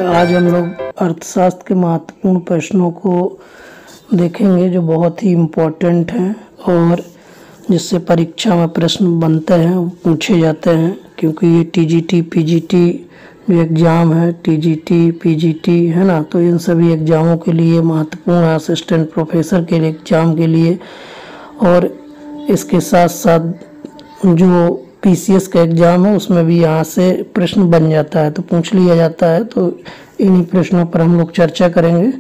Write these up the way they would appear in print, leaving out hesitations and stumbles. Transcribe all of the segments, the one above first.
आज हम लोग अर्थशास्त्र के महत्वपूर्ण प्रश्नों को देखेंगे जो बहुत ही इम्पोर्टेंट हैं और जिससे परीक्षा में प्रश्न बनते हैं, पूछे जाते हैं। क्योंकि ये टीजीटी पीजीटी जो एग्ज़ाम है, टीजीटी पीजीटी है ना, तो इन सभी एग्ज़ामों के लिए महत्वपूर्ण है, असिस्टेंट प्रोफेसर के लिए एग्ज़ाम के लिए। और इसके साथ साथ जो पीसीएस का एग्ज़ाम है उसमें भी यहाँ से प्रश्न बन जाता है, तो पूछ लिया जाता है। तो इन्हीं प्रश्नों पर हम लोग चर्चा करेंगे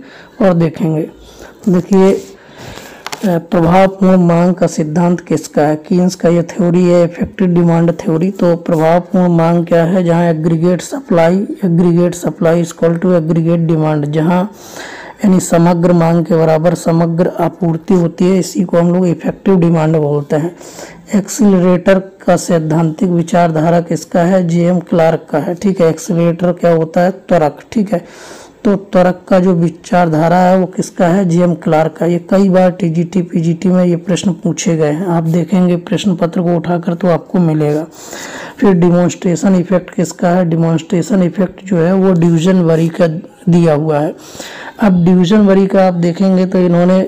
और देखेंगे। देखिए, प्रभावपूर्ण मांग का सिद्धांत किसका है? कीन्स का ये थ्योरी है, इफेक्टिव डिमांड थ्योरी। तो प्रभावपूर्ण मांग क्या है? जहाँ aggregate supply equal to aggregate demand, जहाँ यानी समग्र मांग के बराबर समग्र आपूर्ति होती है, इसी को हम लोग इफेक्टिव डिमांड बोलते हैं। एक्सीलरेटर का सैद्धांतिक विचारधारा किसका है? जेएम क्लार्क का है। ठीक है, एक्सीलरेटर क्या होता है? त्वरक। ठीक है, तो त्वरक का जो विचारधारा है वो किसका है? जेएम क्लार्क का। ये कई बार टीजीटी पीजीटी में ये प्रश्न पूछे गए हैं, आप देखेंगे प्रश्न पत्र को उठाकर तो आपको मिलेगा। फिर डिमॉन्स्ट्रेशन इफेक्ट किसका है? डिमॉन्स्ट्रेशन इफेक्ट जो है वो डिवीजन वरी का दिया हुआ है। अब डिवीजन वरी का आप देखेंगे तो इन्होंने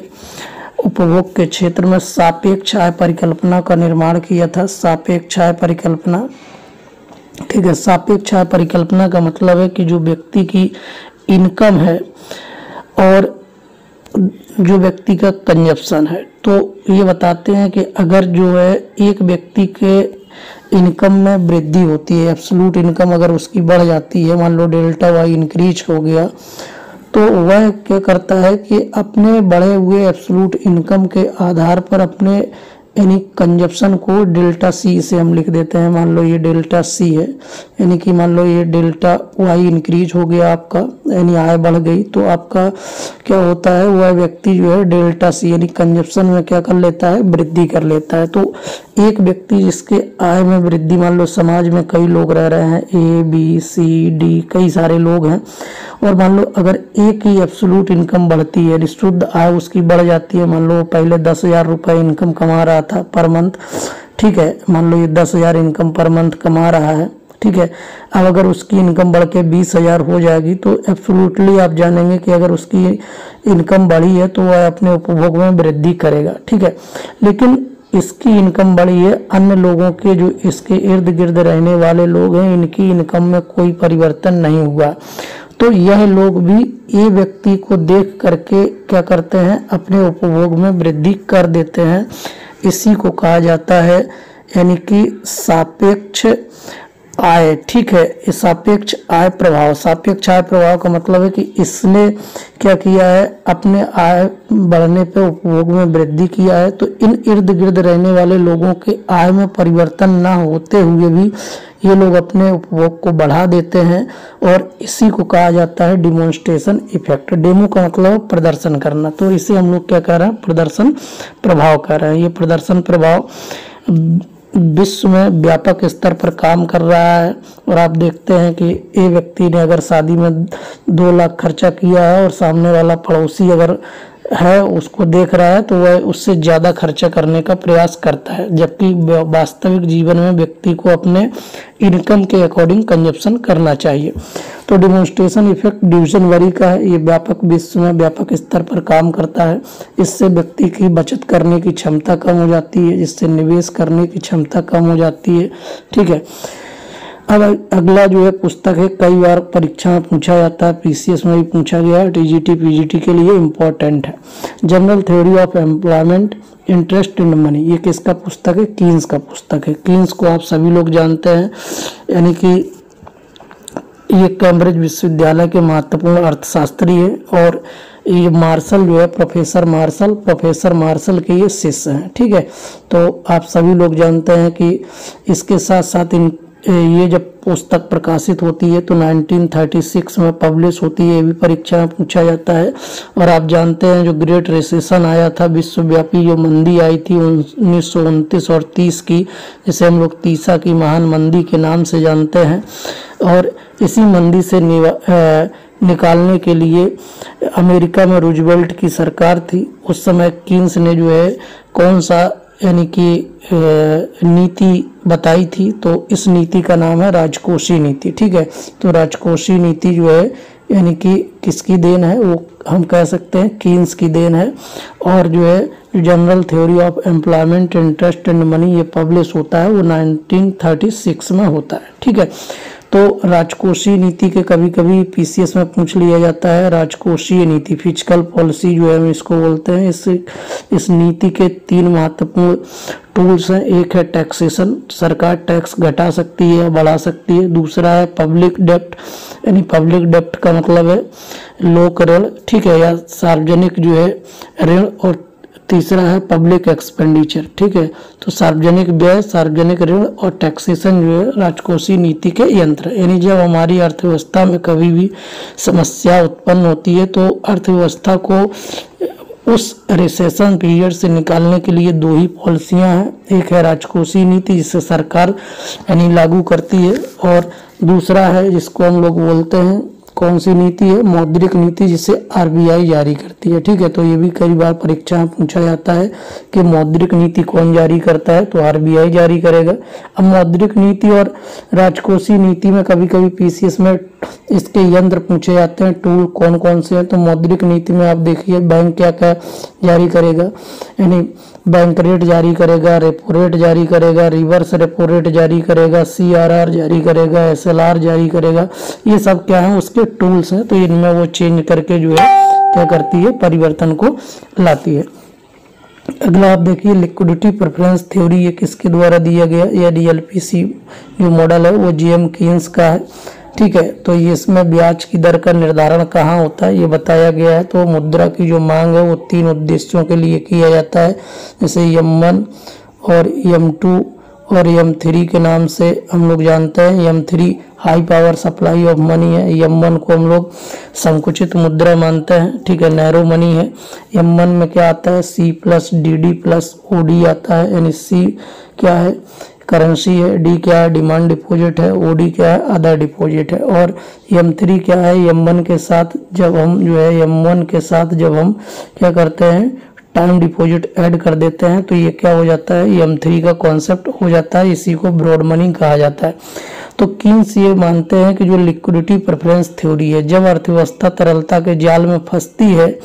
उपभोग के क्षेत्र में सापेक्ष आय परिकल्पना का निर्माण किया था। सापेक्ष आय परिकल्पना, ठीक है, सापेक्ष आय परिकल्पना का मतलब है कि जो व्यक्ति की इनकम है और जो व्यक्ति का कंजप्शन है, तो ये बताते हैं कि अगर जो है एक व्यक्ति के इनकम में वृद्धि होती है, एब्सोल्यूट इनकम अगर उसकी बढ़ जाती है, मान लो डेल्टा वाई इंक्रीज हो गया, तो वह क्या करता है कि अपने बढ़े हुए एब्सोल्यूट इनकम के आधार पर अपने यानी कंजप्शन को डेल्टा सी से हम लिख देते हैं। मान लो ये डेल्टा सी है, यानी कि मान लो ये डेल्टा वाई इंक्रीज हो गया आपका, यानी आय बढ़ गई, तो आपका क्या होता है, वह व्यक्ति जो है डेल्टा सी यानी कंजप्शन में क्या कर लेता है? वृद्धि कर लेता है। तो एक व्यक्ति जिसके आय में वृद्धि, मान लो समाज में कई लोग रह रहे हैं, ए बी सी डी कई सारे लोग हैं, और मान लो अगर एक ही एब्सोल्यूट इनकम बढ़ती है, शुद्ध आय उसकी बढ़ जाती है, मान लो पहले 10,000 रुपये इनकम कमा रहा था पर मंथ, ठीक है, मान लो ये 10,000 इनकम पर मंथ कमा रहा है, ठीक है। अब अगर उसकी इनकम बढ़ के 20,000 हो जाएगी तो एब्सोल्युटली आप जानेंगे कि अगर उसकी इनकम बढ़ी है तो वह अपने उपभोग में वृद्धि करेगा, ठीक है। लेकिन इसकी इनकम बढ़ी है, अन्य लोगों के जो इसके इर्द गिर्द रहने वाले लोग हैं, इनकी इनकम में कोई परिवर्तन नहीं हुआ, तो यह लोग भी ये व्यक्ति को देख करके क्या करते हैं? अपने उपभोग में वृद्धि कर देते हैं। इसी को कहा जाता है यानी कि सापेक्ष आय। ठीक है, इस सापेक्ष आय प्रभाव, सापेक्ष आय प्रभाव का मतलब है कि इसने क्या किया है? अपने आय बढ़ने पे उपभोग में वृद्धि किया है, तो इन इर्द गिर्द रहने वाले लोगों के आय में परिवर्तन ना होते हुए भी ये लोग अपने उपभोग को बढ़ा देते हैं, और इसी को कहा जाता है डिमॉन्स्ट्रेशन इफेक्ट। डेमो का मतलब प्रदर्शन करना, तो इसे हम लोग क्या कह रहे हैं? प्रदर्शन प्रभाव कह रहे हैं। ये प्रदर्शन प्रभाव विश्व में व्यापक स्तर पर काम कर रहा है, और आप देखते हैं कि एक व्यक्ति ने अगर शादी में 2 लाख खर्चा किया है और सामने वाला पड़ोसी अगर है उसको देख रहा है तो वह उससे ज़्यादा खर्चा करने का प्रयास करता है, जबकि वास्तविक जीवन में व्यक्ति को अपने इनकम के अकॉर्डिंग कंजप्शन करना चाहिए। तो डिमॉन्स्ट्रेशन इफेक्ट डिवीजन वरी का है, ये व्यापक विश्व में व्यापक स्तर पर काम करता है। इससे व्यक्ति की बचत करने की क्षमता कम हो जाती है, जिससे निवेश करने की क्षमता कम हो जाती है, ठीक है। अब अगला जो है पुस्तक है, कई बार परीक्षा में पूछा जाता है, पीसीएस में भी पूछा गया है, टीजीटी पीजीटी के लिए इम्पोर्टेंट है। General theory of employment interest in money, ये किसका पुस्तक है? कीन्स का पुस्तक है। कीन्स को आप सभी लोग जानते हैं, यानी कि ये कैम्ब्रिज विश्वविद्यालय के महत्वपूर्ण अर्थशास्त्री है, और ये मार्शल जो है प्रोफेसर मार्शल के ये शिष्य हैं, ठीक है। तो आप सभी लोग जानते हैं कि इसके साथ साथ ये जब पुस्तक प्रकाशित होती है तो 1936 में पब्लिश होती है, ये भी परीक्षा में पूछा जाता है। और आप जानते हैं जो ग्रेट रिसेशन आया था, विश्वव्यापी जो मंदी आई थी 1929 और 30 की, जिसे हम लोग तीसा की महान मंदी के नाम से जानते हैं, और इसी मंदी से निकालने के लिए अमेरिका में रूजवेल्ट की सरकार थी। उस समय कीन्स ने जो है कौन सा यानी कि नीति बताई थी, तो इस नीति का नाम है राजकोषीय नीति, ठीक है। तो राजकोषीय नीति जो है यानी कि किसकी देन है, वो हम कह सकते हैं कीन्स की देन है। और जो है general theory of employment, interest and money, ये पब्लिश होता है, वो 1936 में होता है। ठीक है, तो राजकोषीय नीति के कभी कभी पीसीएस में पूछ लिया जाता है। राजकोषीय नीति, फिजिकल पॉलिसी जो है हम इसको बोलते हैं। इस नीति के 3 महत्वपूर्ण टूल्स हैं। एक है टैक्सेशन, सरकार टैक्स घटा सकती है या बढ़ा सकती है। दूसरा है पब्लिक डेप्ट, यानी पब्लिक डेप्ट का मतलब है लोक ऋण, ठीक है, या सार्वजनिक जो है ऋण। और तीसरा है पब्लिक एक्सपेंडिचर। ठीक है, तो सार्वजनिक व्यय, सार्वजनिक ऋण और टैक्सेशन जो है राजकोषीय नीति के यंत्र। यानी जब हमारी अर्थव्यवस्था में कभी भी समस्या उत्पन्न होती है तो अर्थव्यवस्था को उस रिसेशन पीरियड से निकालने के लिए 2 ही पॉलिसियां हैं। एक है राजकोषीय नीति जिसे सरकार यानी लागू करती है, और दूसरा है जिसको हम लोग बोलते हैं कौन सी नीति है, मौद्रिक नीति, जिसे आरबीआई जारी करती है। ठीक है, तो ये भी कई बार परीक्षा में पूछा जाता है कि मौद्रिक नीति कौन जारी करता है, तो आरबीआई जारी करेगा। अब मौद्रिक नीति और राजकोषीय नीति में कभी कभी पीसीएस में इसके यंत्र पूछे जाते हैं, टूल कौन कौन से हैं। तो मौद्रिक नीति में आप देखिए बैंक क्या क्या जारी करेगा, यानी बैंक रेट जारी करेगा, रेपो रेट जारी करेगा, रिवर्स रेपो रेट जारी करेगा, सीआरआर जारी करेगा, एसएलआर जारी करेगा। ये सब क्या है, उसके टूल्स हैं। तो इनमें वो चेंज करके जो है क्या करती है, परिवर्तन को लाती है। अगला आप देखिए लिक्विडिटी प्रेफरेंस थ्योरी, ये किसके द्वारा दिया गया, या डीएलपीसी जो मॉडल है वो जेएम कीन्स का है। ठीक है, तो ये इसमें ब्याज की दर का निर्धारण कहाँ होता है ये बताया गया है। तो मुद्रा की जो मांग है वो 3 उद्देश्यों के लिए किया जाता है, जैसे M1 और M2 और M3 के नाम से हम लोग जानते हैं। M3 high power supply of money है, M1 को हम लोग संकुचित मुद्रा मानते हैं। ठीक है, नैरो मनी है। M1 में क्या आता है, C+DD+OD आता है, यानी C क्या है, करेंसी है, डी क्या है, डिमांड डिपॉजिट है, ओडी क्या है, अदर डिपॉजिट है। और M3 क्या है, M1 के साथ जब हम जो है M1 के साथ जब हम क्या करते हैं, टाइम डिपॉजिट ऐड कर देते हैं तो ये क्या हो जाता है, M3 का कॉन्सेप्ट हो जाता है। इसी को ब्रॉड मनी कहा जाता है। तो कीन्स ये मानते हैं कि जो लिक्विडिटी प्रेफरेंस थ्योरी है, जब अर्थव्यवस्था तरलता के जाल में फंसती है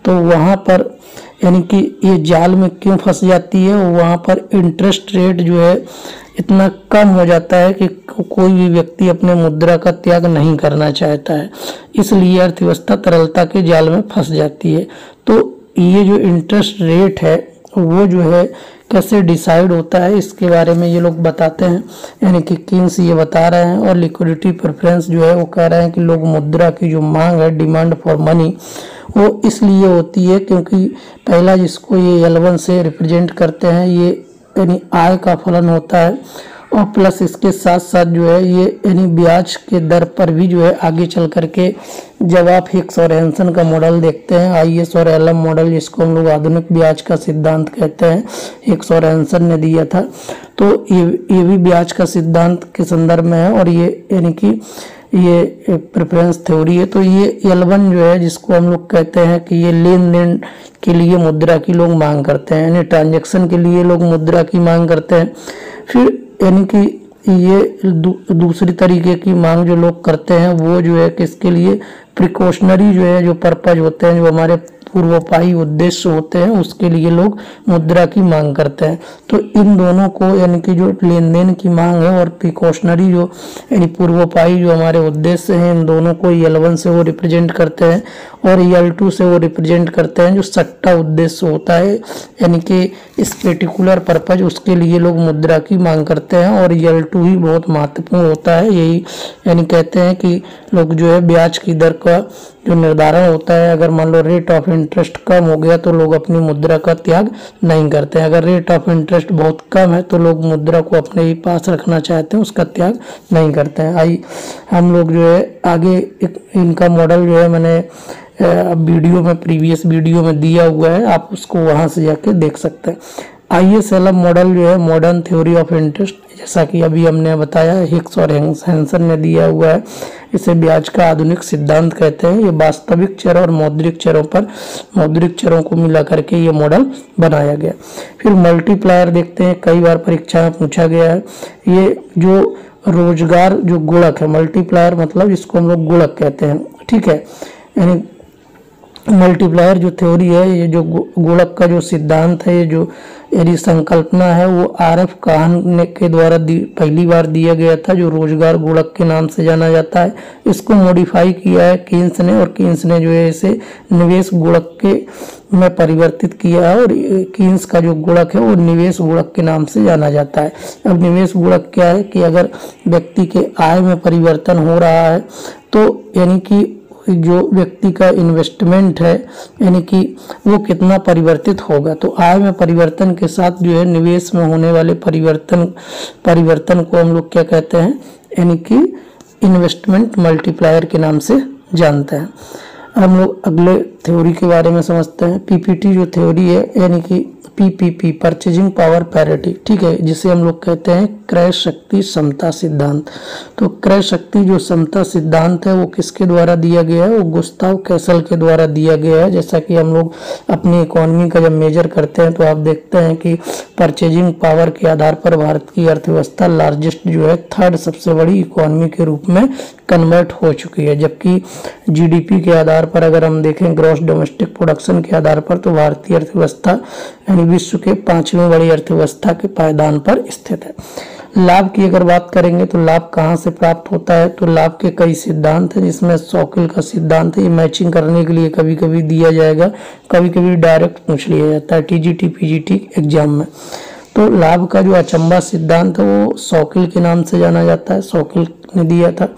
तो वहां पर, यानी कि ये जाल में क्यों फंस जाती है, वहां पर इंटरेस्ट रेट जो है इतना कम हो जाता है कि कोई भी व्यक्ति अपने मुद्रा का त्याग नहीं करना चाहता है, इसलिए अर्थव्यवस्था तरलता के जाल में फंस जाती है। तो ये जो इंटरेस्ट रेट है वो जो है कैसे डिसाइड होता है, इसके बारे में ये लोग बताते हैं, यानी कि कीन्स ये बता रहे हैं। और लिक्विडिटी प्रेफरेंस जो है वो कह रहे हैं कि लोग मुद्रा की जो मांग है, डिमांड फॉर मनी, वो इसलिए होती है क्योंकि पहला जिसको ये L1 से रिप्रेजेंट करते हैं, ये यानी आय का फलन होता है, और प्लस इसके साथ साथ जो है ये यानी ब्याज के दर पर भी जो है आगे चल करके, जब आप हिक्स और हैंसन का मॉडल देखते हैं, IS और LM मॉडल जिसको हम लोग आधुनिक ब्याज का सिद्धांत कहते हैं, हिक्स और हैंसन ने दिया था, तो ये भी ब्याज का सिद्धांत के संदर्भ में है। और ये यानी कि ये प्रेफरेंस थ्योरी है। तो ये L1 जो है जिसको हम लोग कहते हैं कि ये लेन देन के लिए मुद्रा की लोग मांग करते हैं, यानी ट्रांजैक्शन के लिए लोग मुद्रा की मांग करते हैं। फिर यानी कि ये दूसरी तरीके की मांग जो लोग करते हैं वो जो है किसके लिए, प्रिकॉशनरी जो है, जो पर्पज होते हैं, जो हमारे पूर्वोपाई उद्देश्य होते हैं, उसके लिए लोग मुद्रा की मांग करते हैं। तो इन दोनों को, यानी कि जो लेन देन की मांग है और प्रिकॉशनरी जो यानी पूर्वोपाई जो हमारे उद्देश्य हैं, इन दोनों को L1 से वो रिप्रेजेंट करते हैं, और L2 से वो रिप्रेजेंट करते हैं जो सट्टा उद्देश्य होता है, यानी कि इस पर्टिकुलर पर्पज, उसके लिए लोग मुद्रा की मांग करते हैं। और L2 ही बहुत महत्वपूर्ण होता है। यही यानी कहते हैं कि लोग जो है ब्याज की दर का जो निर्धारण होता है, अगर मान लो रेट ऑफ इंटरेस्ट कम हो गया तो लोग अपनी मुद्रा का त्याग नहीं करते हैं। अगर रेट ऑफ इंटरेस्ट बहुत कम है तो लोग मुद्रा को अपने ही पास रखना चाहते हैं, उसका त्याग नहीं करते हैं। हम लोग जो है आगे इनका मॉडल जो है मैंने वीडियो में, प्रीवियस वीडियो में दिया हुआ है, आप उसको वहां से जाके देख सकते हैं। ISLM मॉडल जो है मॉडर्न थ्योरी ऑफ इंटरेस्ट, जैसा कि अभी हमने बताया हिक्स और हैंसन ने दिया हुआ है। इसे ब्याज का आधुनिक सिद्धांत कहते हैं। ये वास्तविक चर और मौद्रिक चरों पर मौद्रिक चरों को मिला करके ये मॉडल बनाया गया। फिर मल्टीप्लायर देखते हैं, कई बार परीक्षा में पूछा गया है। ये जो रोजगार जो गुणक है, मल्टीप्लायर मतलब इसको हम लोग गुणक कहते हैं, ठीक है। यानी मल्टीप्लायर जो थ्योरी है, ये जो गुणक का जो सिद्धांत है, ये जो यानी संकल्पना है, वो RF काहन के द्वारा पहली बार दिया गया था, जो रोजगार गुणक के नाम से जाना जाता है। इसको मॉडिफाई किया है कीन्स ने, और कीन्स ने जो है इसे निवेश गुणक के में परिवर्तित किया है, और कीन्स का जो गुणक है वो निवेश गुणक के नाम से जाना जाता है। अब निवेश गुणक क्या है कि अगर व्यक्ति के आय में परिवर्तन हो रहा है तो यानी कि जो व्यक्ति का इन्वेस्टमेंट है यानी कि वो कितना परिवर्तित होगा, तो आय में परिवर्तन के साथ जो है निवेश में होने वाले परिवर्तन को हम लोग क्या कहते हैं, यानी कि इन्वेस्टमेंट मल्टीप्लायर के नाम से जानते हैं। हम लोग अगले थ्योरी के बारे में समझते हैं। PPT जो थ्योरी है यानी कि PPP परचेजिंग पावर पैरिटी, ठीक है, जिसे हम लोग कहते हैं क्रय शक्ति समता सिद्धांत। तो क्रय शक्ति जो समता सिद्धांत है वो किसके द्वारा दिया गया है, वो गुस्ताव कैसल के द्वारा दिया गया है। जैसा कि हम लोग अपनी इकोनॉमी का जब मेजर करते हैं तो आप देखते हैं कि परचेजिंग पावर के आधार पर भारत की अर्थव्यवस्था लार्जेस्ट जो है थर्ड सबसे बड़ी इकोनॉमी के रूप में कन्वर्ट हो चुकी है, जबकि GDP के आधार पर अगर हम देखें ग्रॉस डोमेस्टिक प्रोडक्शन के आधार पर तो भारतीय अर्थव्यवस्था यानी विश्व के 5वीं बड़ी अर्थव्यवस्था के पायदान पर स्थित है। लाभ की अगर बात करेंगे तो लाभ कहाँ से प्राप्त होता है, तो लाभ के कई सिद्धांत हैं, जिसमें सॉकिल का सिद्धांत है। ये मैचिंग करने के लिए कभी कभी दिया जाएगा, कभी कभी डायरेक्ट पूछ लिया जाता है TGT PGT एग्जाम में। तो लाभ का जो अचंबा सिद्धांत है वो सॉकिल के नाम से जाना जाता है, सॉकिल ने दिया था।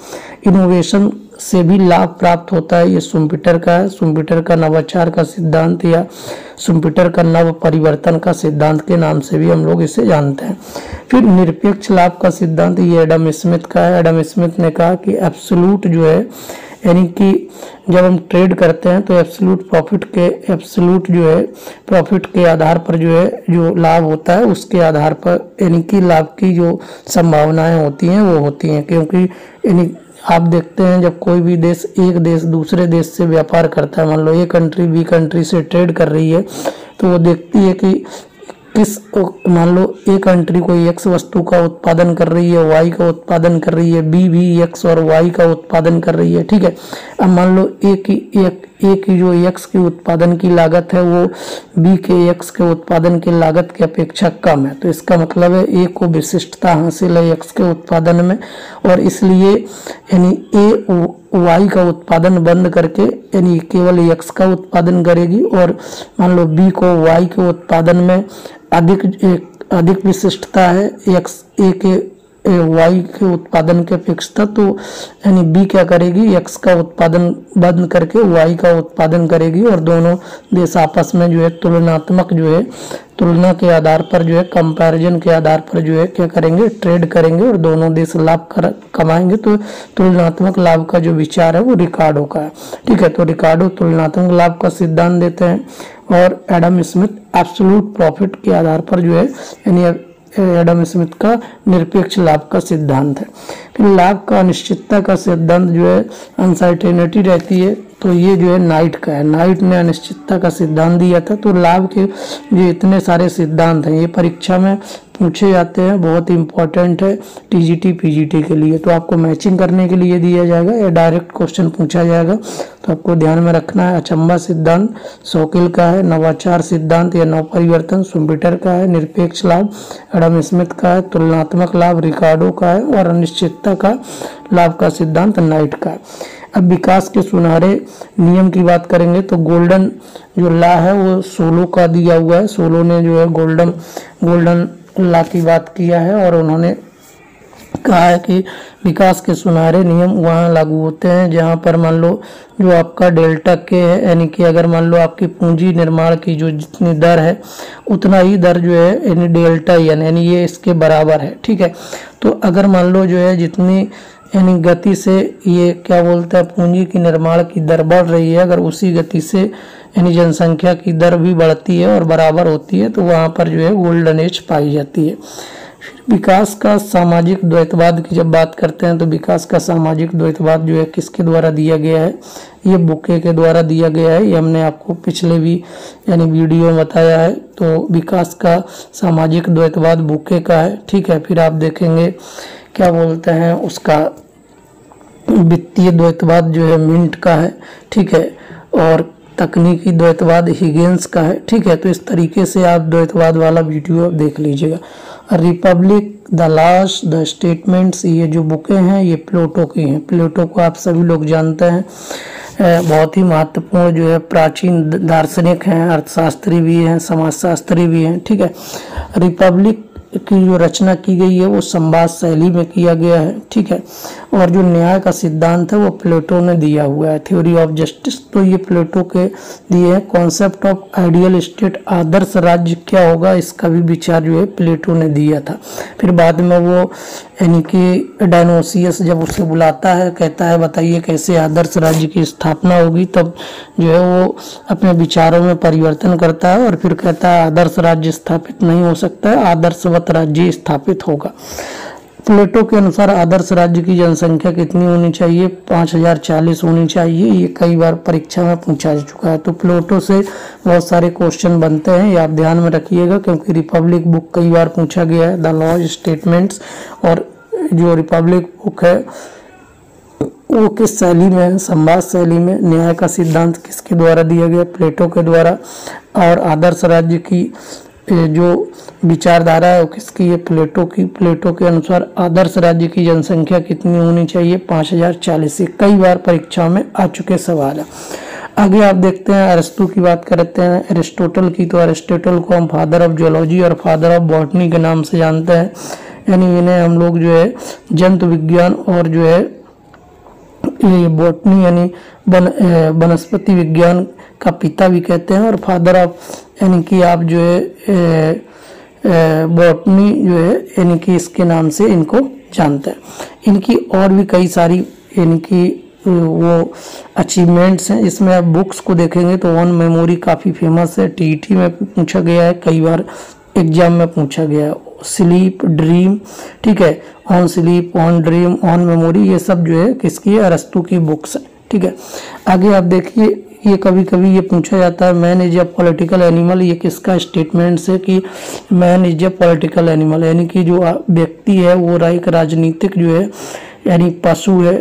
इनोवेशन से भी लाभ प्राप्त होता है, ये शुम्पीटर का है। शुम्पीटर का नवाचार का सिद्धांत या शुम्पीटर का नव परिवर्तन का सिद्धांत के नाम से भी हम लोग इसे जानते हैं। फिर निरपेक्ष लाभ का सिद्धांत ये एडम स्मिथ का है। एडम स्मिथ ने कहा कि एब्सोल्यूट जो है यानी कि जब हम ट्रेड करते हैं तो एब्सोल्यूट प्रॉफिट के आधार पर जो है जो लाभ होता है उसके आधार पर यानी कि लाभ की जो संभावनाएं होती हैं वो होती हैं, क्योंकि यानी आप देखते हैं जब कोई भी देश एक देश दूसरे देश से व्यापार करता है, मान लो ए कंट्री बी कंट्री से ट्रेड कर रही है, तो वो देखती है कि किस मान लो ए कंट्री कोई एक्स वस्तु का उत्पादन कर रही है, वाई का उत्पादन कर रही है, बी भी एक्स और वाई का उत्पादन कर रही है, ठीक है। अब मान लो ए की जो एक्स की उत्पादन की लागत है वो बी के एक्स के उत्पादन की लागत की अपेक्षा कम है, तो इसका मतलब है ए को विशिष्टता हासिल है एक्स के उत्पादन में, और इसलिए यानी ए वाई का उत्पादन बंद करके यानी केवल एक्स का उत्पादन करेगी, और मान लो बी को वाई के उत्पादन में अधिक विशिष्टता है एक्स ए के वाई के उत्पादन के अपेक्षा, तो यानी बी क्या करेगी, एक्स का उत्पादन बंद करके वाई का उत्पादन करेगी, और दोनों देश आपस में जो है तुलनात्मक जो है तुलना के आधार पर जो है कंपैरिजन के आधार पर जो है क्या करेंगे, ट्रेड करेंगे, और दोनों देश लाभ कमाएंगे। तो तुलनात्मक लाभ का जो विचार है वो रिकार्डो का है, ठीक है। तो रिकार्डो तुलनात्मक लाभ का सिद्धांत देते हैं, और एडम स्मिथ एब्सोल्यूट प्रॉफिट के आधार पर जो है यानी एडम स्मिथ का निरपेक्ष लाभ का सिद्धांत है। फिर लाभ का अनिश्चितता का सिद्धांत जो है अनसर्टेनिटी रहती है, तो ये जो है नाइट का है। नाइट ने अनिश्चितता का सिद्धांत दिया था। तो लाभ के जो इतने सारे सिद्धांत हैं ये परीक्षा में पूछे जाते हैं, बहुत इंपॉर्टेंट है TGT PGT के लिए। तो आपको मैचिंग करने के लिए दिया जाएगा या डायरेक्ट क्वेश्चन पूछा जाएगा, तो आपको ध्यान में रखना है। अचंबा सिद्धांत सॉकिल का है, नवाचार सिद्धांत या नव परिवर्तन शुम्पीटर का है, निरपेक्ष लाभ एडम स्मिथ का है, तुलनात्मक लाभ रिकार्डो का है, और अनिश्चितता का लाभ का सिद्धांत नाइट का है। अब विकास के सुनहरे नियम की बात करेंगे तो गोल्डन जो लॉ है वो सोलो का दिया हुआ है। सोलो ने जो है गोल्डन लॉ की बात किया है, और उन्होंने कहा है कि विकास के सुनहरे नियम वहाँ लागू होते हैं जहाँ पर मान लो जो आपका डेल्टा के है, यानी कि अगर मान लो आपकी पूंजी निर्माण की जो जितनी दर है उतना ही दर जो है यानी डेल्टा यानी ये इसके बराबर है, ठीक है। तो अगर मान लो जो है जितनी यानी गति से ये क्या बोलते हैं पूंजी की निर्माण की दर बढ़ रही है, अगर उसी गति से यानी जनसंख्या की दर भी बढ़ती है और बराबर होती है, तो वहाँ पर जो है गोल्डन एज पाई जाती है। फिर विकास का सामाजिक द्वैतवाद की जब बात करते हैं तो विकास का सामाजिक द्वैतवाद जो है किसके द्वारा दिया गया है, ये बुके के द्वारा दिया गया है। ये हमने आपको पिछले भी यानी वीडियो में बताया है। तो विकास का सामाजिक द्वैतवाद बुके का है, ठीक है। फिर आप देखेंगे क्या बोलते हैं उसका वित्तीय द्वैतवाद जो है मिंट का है, ठीक है। और तकनीकी द्वैतवाद हिगेंस का है, ठीक है। तो इस तरीके से आप द्वैतवाद वाला वीडियो देख लीजिएगा। Republic, the last, the statements, ये जो बुकें हैं ये प्लेटो की हैं। प्लेटो को आप सभी लोग जानते हैं, बहुत ही महत्वपूर्ण जो है प्राचीन दार्शनिक हैं, अर्थशास्त्री भी हैं, समाजशास्त्री भी हैं, ठीक है। रिपब्लिक की जो रचना की गई है वो संवाद शैली में किया गया है, ठीक है। और जो न्याय का सिद्धांत है वो प्लेटो ने दिया हुआ है। थ्योरी ऑफ जस्टिस तो ये प्लेटो के दिए हैं। कॉन्सेप्ट ऑफ आइडियल स्टेट, आदर्श राज्य क्या होगा, इसका भी विचार जो है प्लेटो ने दिया था। फिर बाद में वो यानी कि डायनोसियस जब उसे बुलाता है, कहता है बताइए कैसे आदर्श राज्य की स्थापना होगी, तब जो है वो अपने विचारों में परिवर्तन करता है और फिर कहता है आदर्श राज्य स्थापित नहीं हो सकता है, आदर्शवत राज्य स्थापित होगा। प्लेटो के अनुसार आदर्श राज्य की जनसंख्या कितनी होनी चाहिए, 5040 होनी चाहिए। ये कई बार परीक्षा में पूछा जा चुका है। तो प्लेटो से बहुत सारे क्वेश्चन बनते हैं, ये आप ध्यान में रखिएगा, क्योंकि रिपब्लिक बुक कई बार पूछा गया है, द लॉ स्टेटमेंट्स। और जो रिपब्लिक बुक है वो किस शैली में है, संवाद शैली में। न्याय का सिद्धांत किसके द्वारा दिया गया, प्लेटो के द्वारा। और आदर्श राज्य की जो विचारधारा है वो किसकी है, प्लेटो की। प्लेटो के अनुसार आदर्श राज्य की जनसंख्या कितनी होनी चाहिए, 5040। से कई बार परीक्षा में आ चुके सवाल है। आगे आप देखते हैं अरिस्टो की बात करते हैं, अरिस्टोटल की। तो अरिस्टोटल को हम फादर ऑफ जियोलॉजी और फादर ऑफ बॉटनी के नाम से जानते हैं। यानी इन्हें हम लोग जो है जंतु विज्ञान और जो है ये बॉटनी यानी वनस्पति विज्ञान का पिता भी कहते हैं, और फादर ऑफ यानी कि आप जो है बॉटनी जो है यानी कि इसके नाम से इनको जानते हैं। इनकी और भी कई सारी यानी कि वो अचीवमेंट्स हैं। इसमें आप बुक्स को देखेंगे तो ऑन मेमोरी काफ़ी फेमस है, टीईटी में पूछा गया है, कई बार एग्जाम में पूछा गया है। स्लीप, ड्रीम, ठीक है, on sleep, on dream, on memory, ये सब जो है किसकी है, अरिस्टो की बुक्स है, ठीक है। आगे आप देखिए ये कभी कभी ये पूछा जाता है man is a political animal, ये किसका स्टेटमेंट है कि man is a political animal, यानी कि जो व्यक्ति है वो एक राजनीतिक जो है यानी पशु है।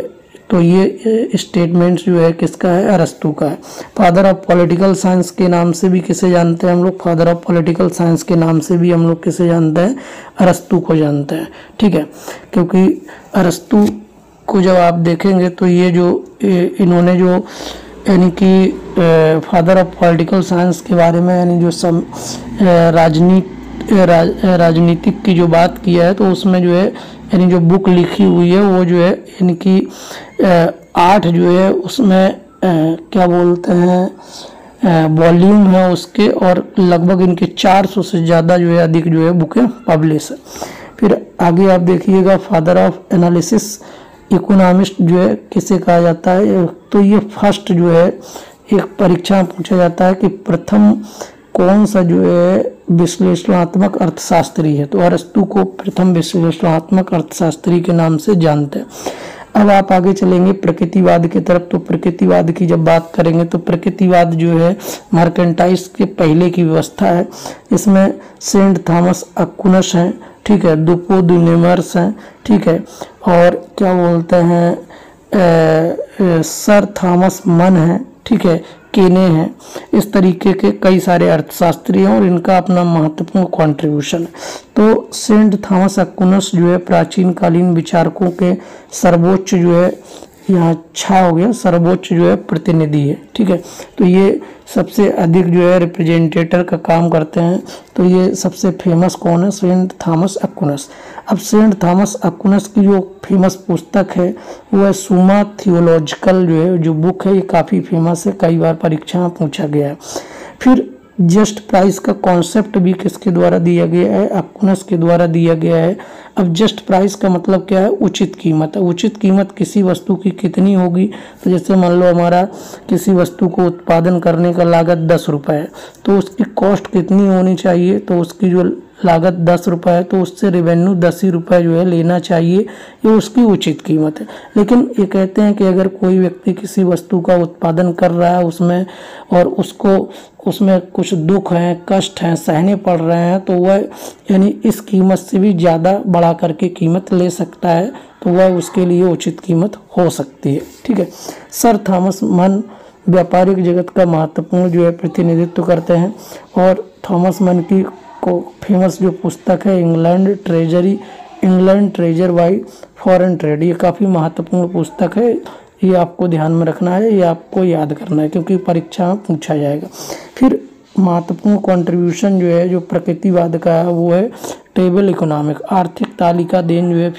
तो ये स्टेटमेंट जो है किसका है, अरिस्टो का है। फादर ऑफ पॉलिटिकल साइंस के नाम से भी किसे जानते हैं हम लोग, फादर ऑफ पॉलिटिकल साइंस के नाम से भी हम लोग किसे जानते हैं, अरिस्टो को जानते हैं, ठीक है। क्योंकि अरिस्टो को जब आप देखेंगे तो ये जो इन्होंने जो यानी कि फादर ऑफ पॉलिटिकल साइंस के बारे में यानी जो सब राजनीतिक की जो बात किया है, तो उसमें जो है यानी जो बुक लिखी हुई है वो जो है यानी कि 8 जो है उसमें क्या बोलते हैं वॉल्यूम है उसके, और लगभग इनके 400 से ज़्यादा जो है अधिक जो है बुकें पब्लिश है। फिर आगे आप देखिएगा फादर ऑफ एनालिसिस इकोनॉमिस्ट जो है किसे कहा जाता है, तो ये फर्स्ट जो है एक परीक्षा में पूछा जाता है कि प्रथम कौन सा जो है विश्लेषणात्मक अर्थशास्त्री है, तो अरिस्टो को प्रथम विश्लेषणात्मक अर्थशास्त्री के नाम से जानते हैं। अब आप आगे चलेंगे प्रकृतिवाद की तरफ। तो प्रकृतिवाद की जब बात करेंगे तो प्रकृतिवाद जो है मर्केंटाइज के पहले की व्यवस्था है। इसमें सेंट थॉमस अक्विनस हैं, ठीक है, दुपो दुनेमर्स हैं, ठीक है, और क्या बोलते हैं सर थॉमस मन है, ठीक है, केने हैं। इस तरीके के कई सारे अर्थशास्त्री हैं और इनका अपना महत्वपूर्ण कंट्रीब्यूशन है। तो सेंट थॉमस अक्विनस जो है प्राचीन कालीन विचारकों के सर्वोच्च जो है यहाँ छा हो गया, सर्वोच्च जो है प्रतिनिधि है, ठीक है। तो ये सबसे अधिक जो है रिप्रेजेंटेटर का काम करते हैं। तो ये सबसे फेमस कौन है, सेंट थॉमस अक्विनस। अब सेंट थॉमस अक्विनस की जो फेमस पुस्तक है वो है सुमा थियोलॉजिकल जो है जो बुक है, ये काफ़ी फेमस है, कई बार परीक्षा में पूछा गया है। फिर जस्ट प्राइस का कॉन्सेप्ट भी किसके द्वारा दिया गया है, एक्विनस के द्वारा दिया गया है। अब जस्ट प्राइस का मतलब क्या है, उचित कीमत। उचित कीमत किसी वस्तु की कितनी होगी, तो जैसे मान लो हमारा किसी वस्तु को उत्पादन करने का लागत 10 रुपये है, तो उसकी कॉस्ट कितनी होनी चाहिए, तो उसकी जो लागत 10 रुपये है तो उससे रेवेन्यू 10 ही रुपये जो है लेना चाहिए, ये उसकी उचित कीमत है। लेकिन ये कहते हैं कि अगर कोई व्यक्ति किसी वस्तु का उत्पादन कर रहा है उसमें और उसको उसमें कुछ दुख हैं, कष्ट हैं, सहने पड़ रहे हैं, तो वह यानी इस कीमत से भी ज़्यादा बढ़ा करके कीमत ले सकता है, तो वह उसके लिए उचित कीमत हो सकती है। ठीक है। सर थॉमस मन व्यापारिक जगत का महत्वपूर्ण जो है प्रतिनिधित्व करते हैं, और थॉमस मन की को फेमस जो पुस्तक है England treasure by foreign trade, ये काफ़ी महत्वपूर्ण पुस्तक है। ये आपको ध्यान में रखना है, ये आपको याद करना है क्योंकि परीक्षा में पूछा जाएगा। फिर महत्वपूर्ण कंट्रीब्यूशन जो है जो प्रकृतिवाद का है वो है टेबल इकोनॉमिक, आर्थिक तालिका देन जो है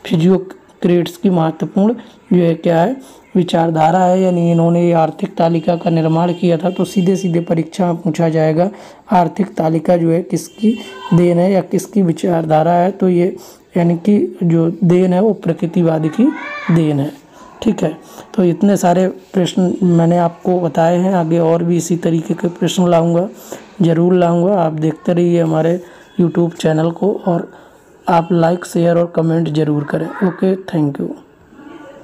फिजियोक्रेट्स की महत्वपूर्ण जो है क्या है विचारधारा है, यानी इन्होंने ये आर्थिक तालिका का निर्माण किया था। तो सीधे सीधे परीक्षा में पूछा जाएगा आर्थिक तालिका जो है किसकी देन है या किसकी विचारधारा है, तो ये यानी कि जो देन है वो प्रकृतिवाद की देन है। ठीक है। तो इतने सारे प्रश्न मैंने आपको बताए हैं, आगे और भी इसी तरीके के प्रश्न लाऊंगा, ज़रूर लाऊंगा। आप देखते रहिए हमारे यूट्यूब चैनल को, और आप लाइक शेयर और कमेंट ज़रूर करें। Okay, thank you.